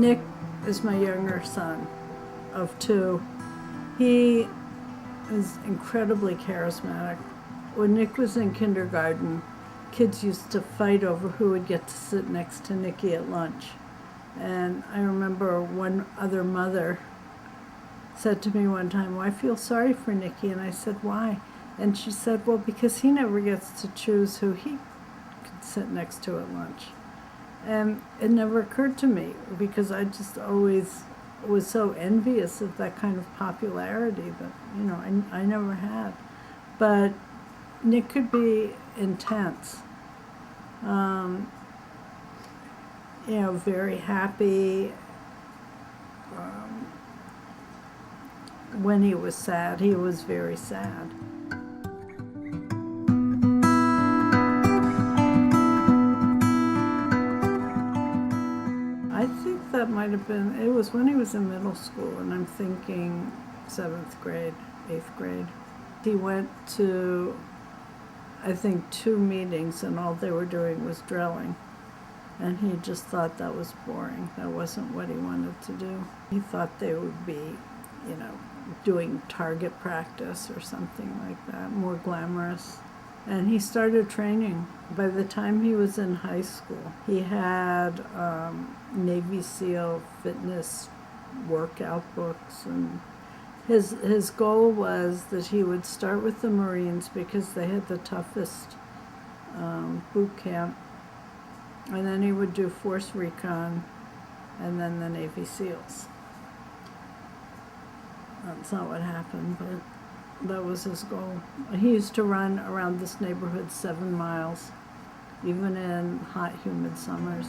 Nick is my younger son of two. He is incredibly charismatic. When Nick was in kindergarten, kids used to fight over who would get to sit next to Nicky at lunch. And I remember one other mother said to me one time, well, I feel sorry for Nicky. And I said, why? And she said, well, because he never gets to choose who he could sit next to at lunch. And it never occurred to me, because I just always was so envious of that kind of popularity that, you know, I never had. But Nick could be intense, you know, very happy. When he was sad, he was very sad. I think that might have been, it was when he was in middle school, and I'm thinking 7th grade, 8th grade. He went to, I think, 2 meetings, and all they were doing was drilling. And he just thought that was boring. That wasn't what he wanted to do. He thought they would be, you know, doing target practice or something like that, more glamorous. And he started training. By the time he was in high school, he had Navy SEAL fitness workout books, and his goal was that he would start with the Marines because they had the toughest boot camp, and then he would do Force Recon, and then the Navy SEALs. That's not what happened, but that was his goal. He used to run around this neighborhood 7 miles, even in hot, humid summers.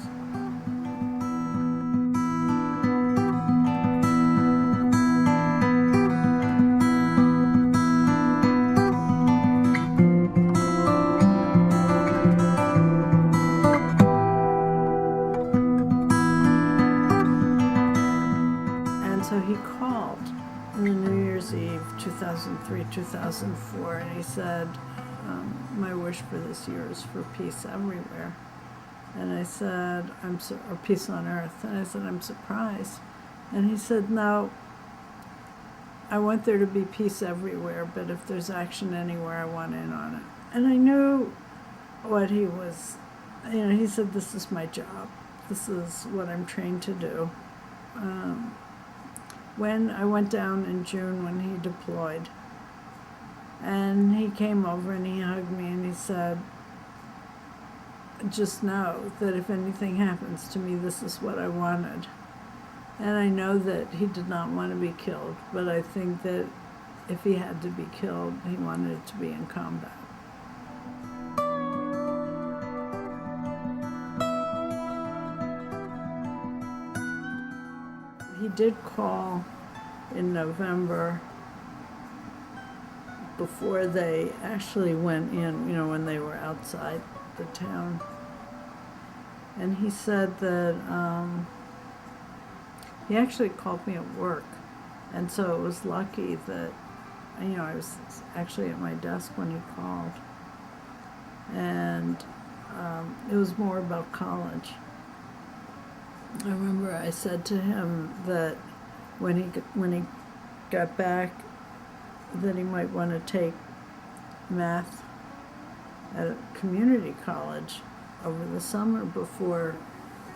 And so he called on New Year's Eve, 2003, 2004, and he said, my wish for this year is for peace everywhere. And I said, or peace on earth. And I said, I'm surprised. And he said, no, I want there to be peace everywhere, but if there's action anywhere, I want in on it. And I knew what he was, you know, he said, this is my job. This is what I'm trained to do. When I went down in June when he deployed, and he came over and he hugged me and he said, just know that if anything happens to me, this is what I wanted. And I know that he did not want to be killed, but I think that if he had to be killed, he wanted it to be in combat. He did call in November before they actually went in, you know, when they were outside the town. And he said that he actually called me at work. And so it was lucky that, you know, I was actually at my desk when he called. And it was more about college. I remember I said to him that when he got back, that he might want to take math at a community college over the summer before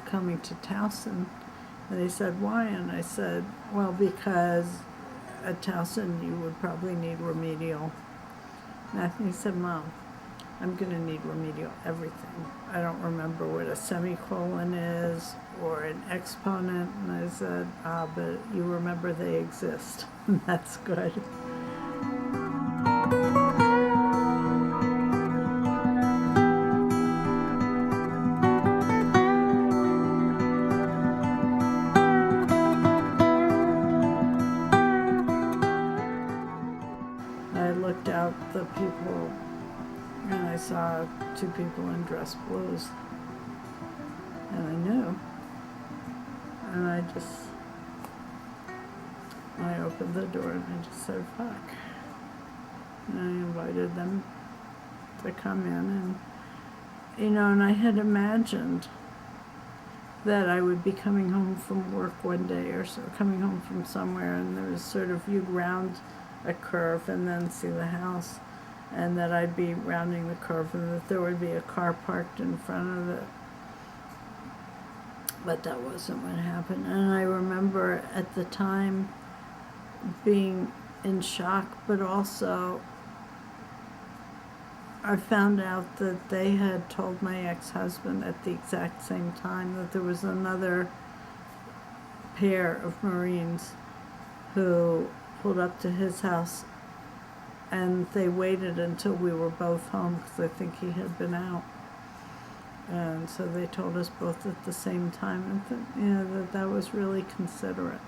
coming to Towson. And he said, why? And I said, well, because at Towson you would probably need remedial math. And he said, Mom, I'm going to need remedial everything. I don't remember what a semicolon is or an exponent. And I said, but you remember they exist. That's good. I looked out the people and I saw 2 people in dress blues, and I knew. And I opened the door and I just said, fuck. And I invited them to come in, and, you know, and I had imagined that I would be coming home from work one day or so, coming home from somewhere, and there was sort of, you'd round a curve and then see the house, and that I'd be rounding the curve and that there would be a car parked in front of it. But that wasn't what happened. And I remember at the time being in shock, but also I found out that they had told my ex-husband at the exact same time that there was another pair of Marines who pulled up to his house, and they waited until we were both home because I think he had been out. And so they told us both at the same time, and that was really considerate.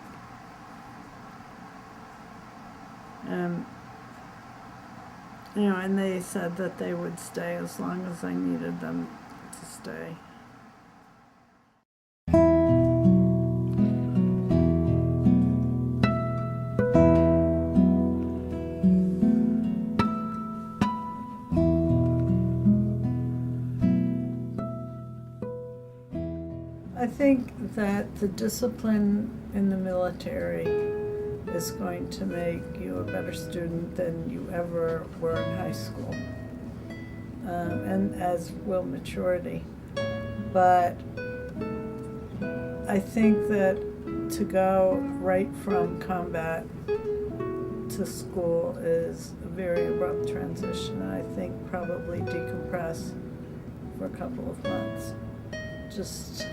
And they said that they would stay as long as I needed them to stay. I think that the discipline in the military is going to make you a better student than you ever were in high school, and as will maturity. But I think that to go right from combat to school is a very abrupt transition, and I think probably decompress for a couple of months, just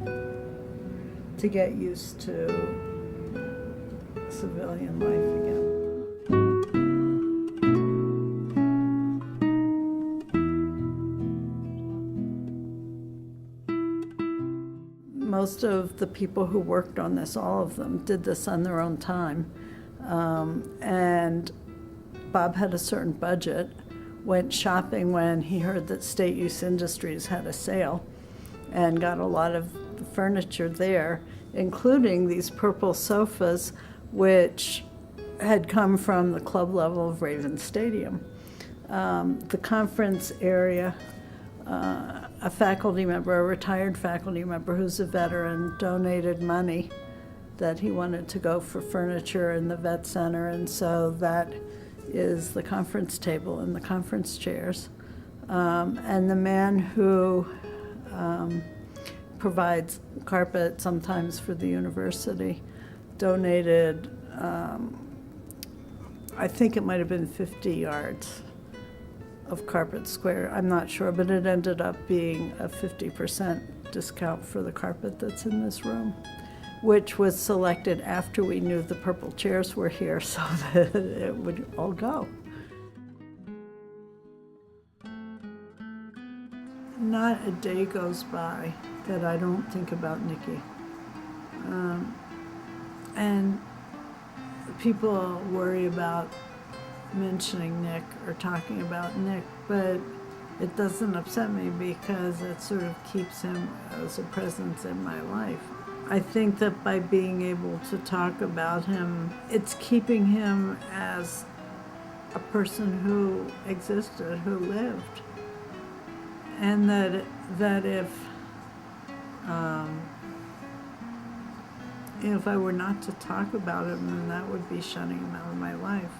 to get used to civilian life again. Most of the people who worked on this, all of them, did this on their own time. And Bob had a certain budget, went shopping when he heard that State Use Industries had a sale, and got a lot of furniture there, including these purple sofas, which had come from the club level of Raven Stadium. The conference area, a faculty member, a retired faculty member who's a veteran, donated money that he wanted to go for furniture in the vet center, and so that is the conference table and the conference chairs. And the man who provides carpet sometimes for the university donated, I think it might have been 50 yards of carpet square. I'm not sure, but it ended up being a 50% discount for the carpet that's in this room, which was selected after we knew the purple chairs were here so that it would all go. Not a day goes by that I don't think about Nikki. And people worry about mentioning Nick or talking about Nick, but it doesn't upset me because it sort of keeps him as a presence in my life. I think that by being able to talk about him, it's keeping him as a person who existed, who lived. And that if I were not to talk about him, then that would be shutting him out of my life.